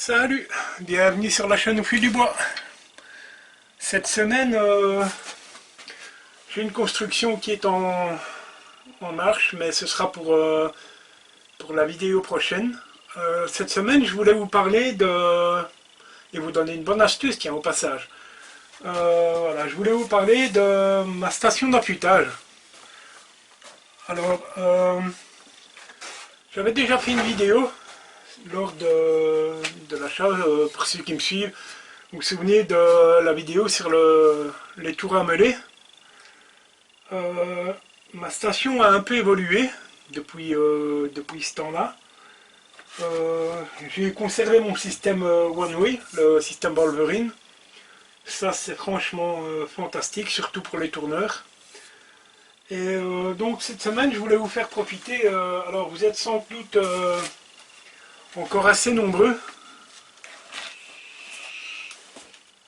Salut, bienvenue sur la chaîne Au Fil du Bois. Cette semaine, j'ai une construction qui est en marche, mais ce sera pour la vidéo prochaine. Cette semaine, je voulais vous parler et vous donner une bonne astuce, tiens, au passage. Voilà, je voulais vous parler de ma station d'affûtage. Alors, j'avais déjà fait une vidéo lors de l'achat, pour ceux qui me suivent. Vous vous souvenez de la vidéo sur les tours à meulets. Ma station a un peu évolué depuis ce temps-là. J'ai conservé mon système One Way, le système Wolverine. Ça, c'est franchement fantastique, surtout pour les tourneurs. Et donc cette semaine, je voulais vous faire profiter. Alors vous êtes sans doute encore assez nombreux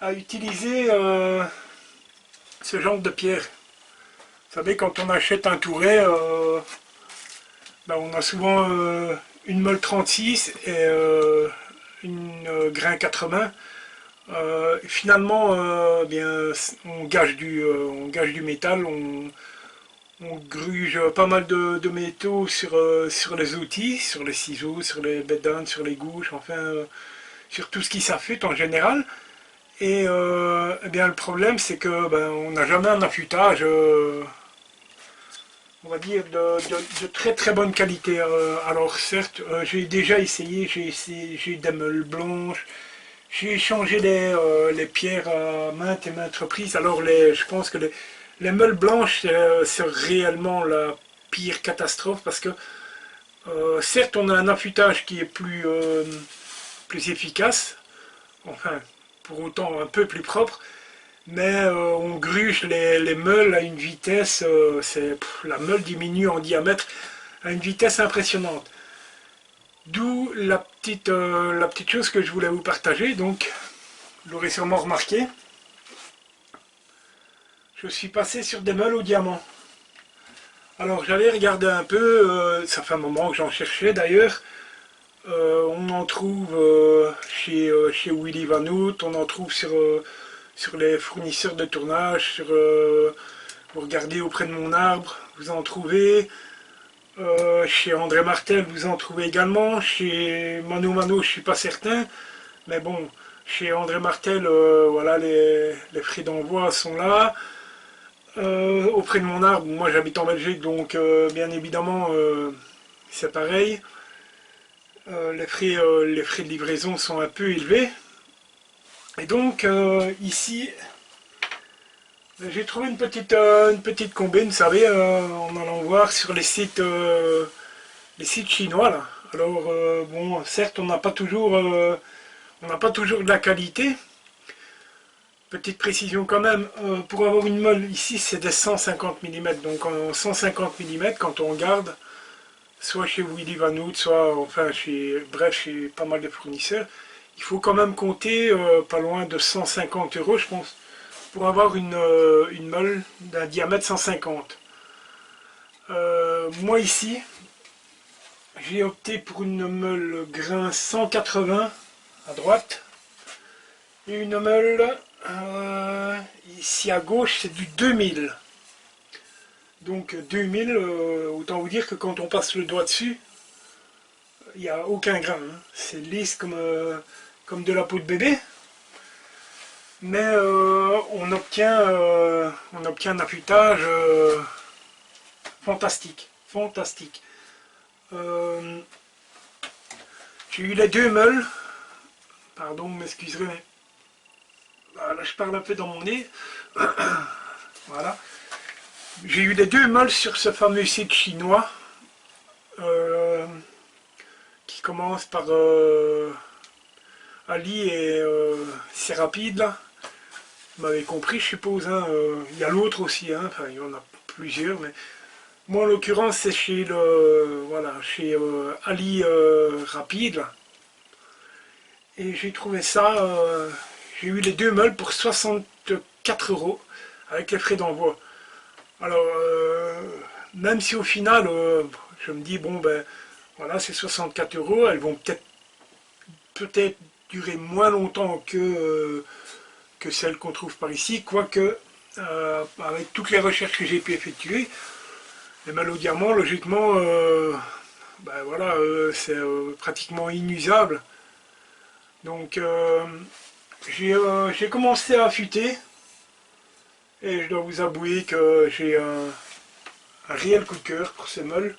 à utiliser ce genre de pierre. Vous savez, quand on achète un touret, ben on a souvent une meule 36 et une grain 80. Finalement, bien, on gâche du métal, on gruge pas mal de métaux sur les outils, sur les ciseaux, sur les bédanes, sur les gouges, enfin, sur tout ce qui s'affûte en général. Et eh bien, le problème, c'est que on n'a jamais un affûtage, on va dire, de très très bonne qualité. Alors certes, j'ai déjà essayé, j'ai des meules blanches, j'ai changé les pierres à maintes et maintes reprises. Alors je pense que les meules blanches, c'est réellement la pire catastrophe parce que certes, on a un affûtage qui est plus efficace, enfin, pour autant un peu plus propre, mais on gruge les meules à une vitesse, la meule diminue en diamètre à une vitesse impressionnante. D'où la petite chose que je voulais vous partager. Donc, vous l'aurez sûrement remarqué, je suis passé sur des meules au diamant. Alors j'avais regardé un peu, ça fait un moment que j'en cherchais d'ailleurs. On en trouve chez Willy Van Hout, on en trouve sur les fournisseurs de tournage, vous regardez auprès de mon arbre, vous en trouvez. Chez André Martel, vous en trouvez également. Chez Mano Mano, je ne suis pas certain. Mais bon, chez André Martel, voilà, les frais d'envoi sont là. Auprès de mon arbre, moi j'habite en Belgique, donc bien évidemment, c'est pareil. Les frais de livraison sont un peu élevés. Et donc, ici, j'ai trouvé une petite combine, vous savez, en allant voir sur les sites chinois là. Alors bon, certes, on n'a pas toujours de la qualité. Petite précision quand même, pour avoir une meule ici, c'est des 150 mm. Donc en 150 mm, quand on regarde, soit chez Willy Van Hout, soit enfin bref, chez pas mal de fournisseurs, il faut quand même compter pas loin de 150 €, je pense, pour avoir une meule d'un diamètre 150. Moi ici, j'ai opté pour une meule grain 180 à droite et une meule ici à gauche, c'est du 2000. Donc 2000, autant vous dire que quand on passe le doigt dessus, il n'y a aucun grain, hein. C'est lisse comme de la peau de bébé. Mais on obtient un affûtage fantastique, fantastique. J'ai eu les deux meules, pardon, vous m'excuserez, mais voilà, je parle un peu dans mon nez. Voilà. J'ai eu les deux meules sur ce fameux site chinois qui commence par Ali et c'est rapide là. Vous m'avez compris, je suppose. Hein, il y a l'autre aussi, hein, enfin, il y en a plusieurs, mais moi en l'occurrence c'est chez chez Ali Rapide là. Et j'ai trouvé ça, j'ai eu les deux meules pour 64 € avec les frais d'envoi. Alors même si au final je me dis bon ben voilà, c'est 64 €, elles vont peut-être durer moins longtemps que celles qu'on trouve par ici, quoique avec toutes les recherches que j'ai pu effectuer, les mâles au diamant, logiquement, ben voilà, c'est pratiquement inusable. Donc j'ai commencé à affûter, et je dois vous avouer que j'ai un réel coup de cœur pour ces meules.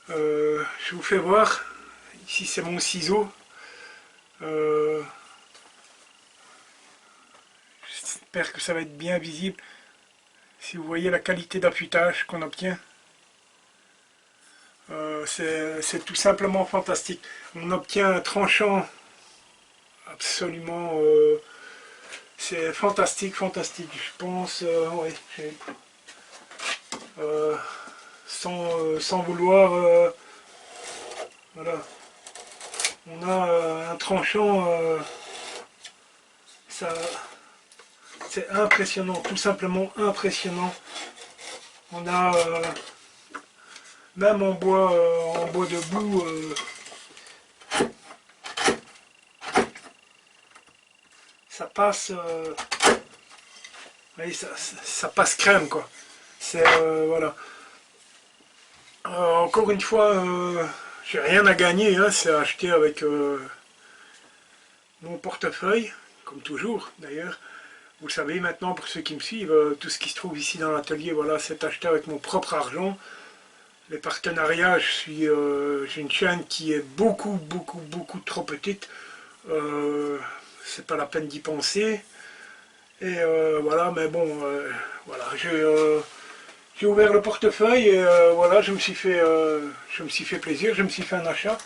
Je vous fais voir, ici c'est mon ciseau. J'espère que ça va être bien visible. Si vous voyez la qualité d'affûtage qu'on obtient, c'est tout simplement fantastique. On obtient un tranchant absolument... c'est fantastique, fantastique. Je pense, ouais, sans vouloir... voilà. On a un tranchant... c'est impressionnant, tout simplement impressionnant. On a même en bois debout, ça passe, voyez, ça passe crème quoi. C'est voilà. Encore une fois, j'ai rien à gagner, hein, c'est acheté avec mon portefeuille, comme toujours d'ailleurs. Vous le savez maintenant, pour ceux qui me suivent, tout ce qui se trouve ici dans l'atelier, voilà, c'est acheté avec mon propre argent. Les partenariats, j'ai une chaîne qui est beaucoup trop petite. C'est pas la peine d'y penser. Et voilà, mais bon, voilà, j'ai ouvert le portefeuille et voilà, je me suis fait plaisir, je me suis fait un achat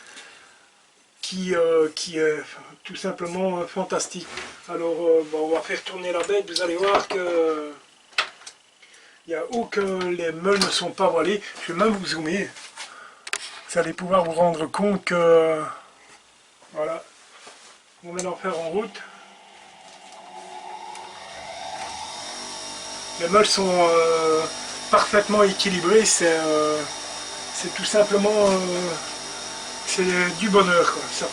qui est tout simplement fantastique. Alors bon, on va faire tourner la bête, vous allez voir que il n'y a où que les meules ne sont pas voilées. Je vais même vous zoomer. Vous allez pouvoir vous rendre compte que voilà, on met l'enfer en route. Les meules sont parfaitement équilibrées, c'est tout simplement c'est du bonheur, quoi. Ça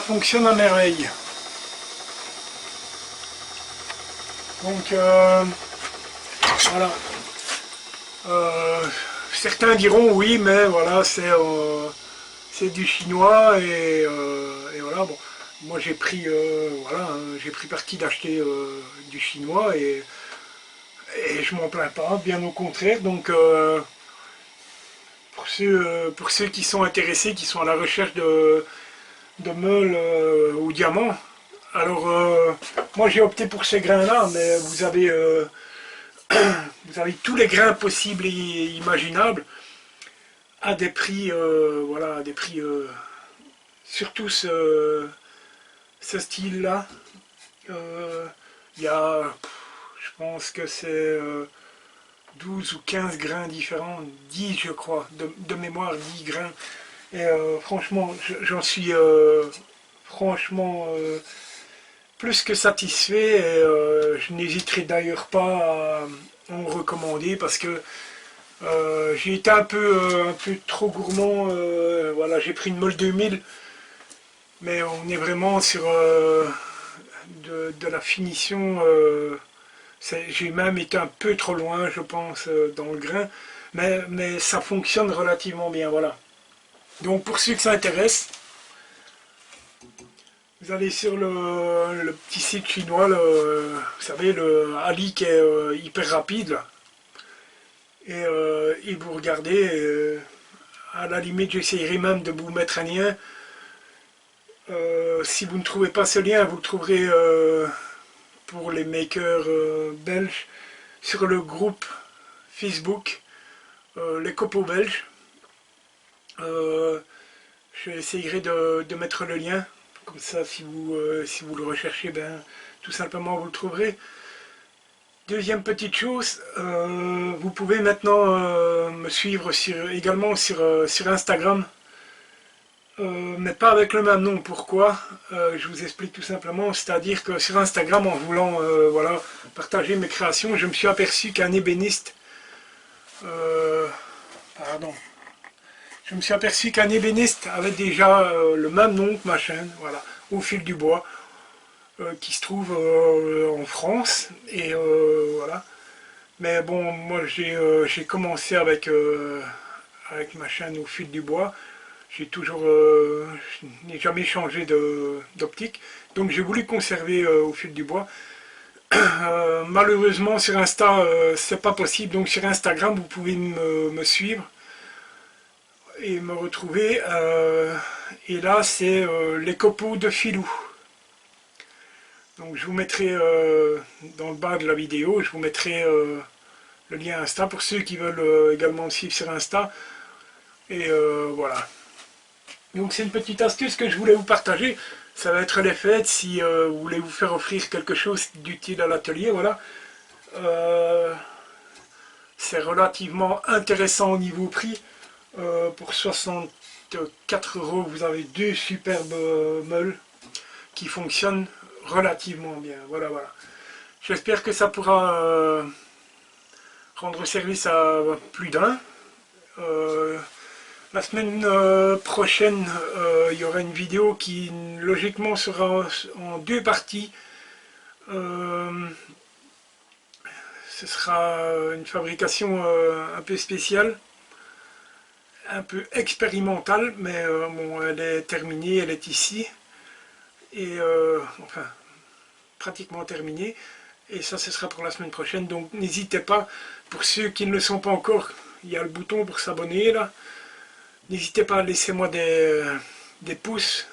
fonctionne à merveille. Donc voilà. Certains diront oui, mais voilà, c'est du chinois et voilà. Bon, moi j'ai pris voilà, j'ai pris parti d'acheter du chinois et je m'en plains pas, bien au contraire. Donc pour ceux qui sont intéressés, qui sont à la recherche de meules au diamant, alors moi j'ai opté pour ces grains là, mais vous avez tous les grains possibles et imaginables à des prix voilà, à des prix surtout ce style là, il y a, je pense que c'est 12 ou 15 grains différents, 10 je crois, de mémoire, 10 grains. Et franchement, j'en suis franchement plus que satisfait. Et, je n'hésiterai d'ailleurs pas à en recommander parce que j'ai été un peu trop gourmand. Voilà, j'ai pris une Molle 2000, mais on est vraiment sur de la finition. J'ai même été un peu trop loin, je pense, dans le grain, mais ça fonctionne relativement bien, voilà. Donc pour ceux que ça intéresse, vous allez sur le petit site chinois, vous savez, le Ali qui est hyper rapide, là, et vous regardez, à la limite j'essayerai même de vous mettre un lien. Si vous ne trouvez pas ce lien, vous le trouverez pour les makers belges sur le groupe Facebook les copeaux belges. J'essayerai de mettre le lien, comme ça si vous le recherchez, ben, tout simplement vous le trouverez. Deuxième petite chose, vous pouvez maintenant me suivre également sur Instagram, mais pas avec le même nom. Pourquoi? Je vous explique tout simplement, c'est-à-dire que sur Instagram, en voulant voilà, partager mes créations, je me suis aperçu qu'un ébéniste, pardon, je me suis aperçu qu'un ébéniste avait déjà le même nom que ma chaîne, voilà, Au Fil du Bois, qui se trouve en France, et voilà. Mais bon, moi j'ai commencé avec ma chaîne Au Fil du Bois. J'ai toujours, je n'ai jamais changé d'optique, donc j'ai voulu conserver Au Fil du Bois. Malheureusement sur Insta c'est pas possible, donc sur Instagram vous pouvez me suivre et me retrouver, et là c'est les copeaux de filou. Donc je vous mettrai dans le bas de la vidéo, je vous mettrai le lien Insta pour ceux qui veulent également me suivre sur Insta, et voilà. Donc c'est une petite astuce que je voulais vous partager. Ça va être les fêtes, si vous voulez vous faire offrir quelque chose d'utile à l'atelier, voilà. C'est relativement intéressant au niveau prix. Pour 64 €, vous avez deux superbes meules qui fonctionnent relativement bien. Voilà, voilà. J'espère que ça pourra rendre service à plus d'un. La semaine prochaine, il y aura une vidéo qui logiquement sera en deux parties. Ce sera une fabrication un peu spéciale, un peu expérimentale, mais bon, elle est terminée, elle est ici, et enfin pratiquement terminée. Et ça, ce sera pour la semaine prochaine. Donc n'hésitez pas, pour ceux qui ne le sont pas encore, il y a le bouton pour s'abonner là. N'hésitez pas à laisser moi des pouces.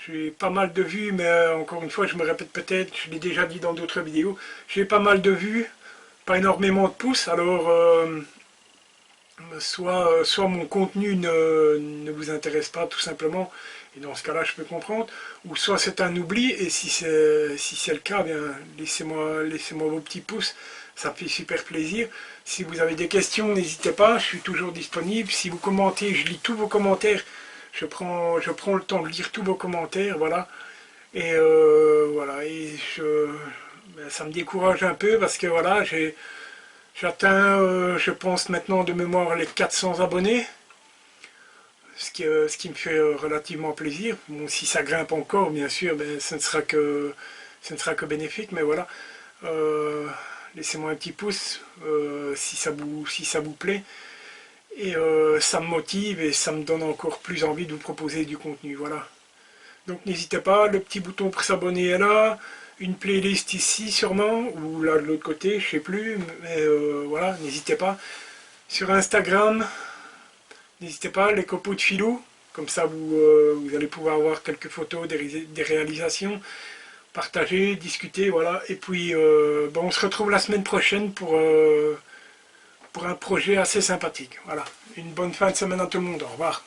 J'ai pas mal de vues, mais encore une fois, je me répète peut-être, je l'ai déjà dit dans d'autres vidéos, j'ai pas mal de vues, pas énormément de pouces, alors soit mon contenu ne vous intéresse pas tout simplement, et dans ce cas-là je peux comprendre, ou soit c'est un oubli, et si c'est le cas, bien laissez-moi vos petits pouces, ça me fait super plaisir. Si vous avez des questions, n'hésitez pas, je suis toujours disponible. Si vous commentez, je lis tous vos commentaires, je prends le temps de lire tous vos commentaires, voilà. Et voilà, et ça me décourage un peu parce que voilà, j'atteins, je pense maintenant de mémoire, les 400 abonnés, ce qui me fait relativement plaisir. Bon, si ça grimpe encore, bien sûr, ben, ce ne sera que bénéfique, mais voilà. Laissez-moi un petit pouce si ça vous plaît, et ça me motive et ça me donne encore plus envie de vous proposer du contenu, voilà. Donc n'hésitez pas, le petit bouton pour s'abonner est là, une playlist ici sûrement, ou là de l'autre côté, je sais plus, mais voilà, n'hésitez pas. Sur Instagram, n'hésitez pas, les copeaux de filou, comme ça vous allez pouvoir voir quelques photos des réalisations, partager, discuter, voilà. Et puis bon, on se retrouve la semaine prochaine pour un projet assez sympathique. Voilà, une bonne fin de semaine à tout le monde, au revoir.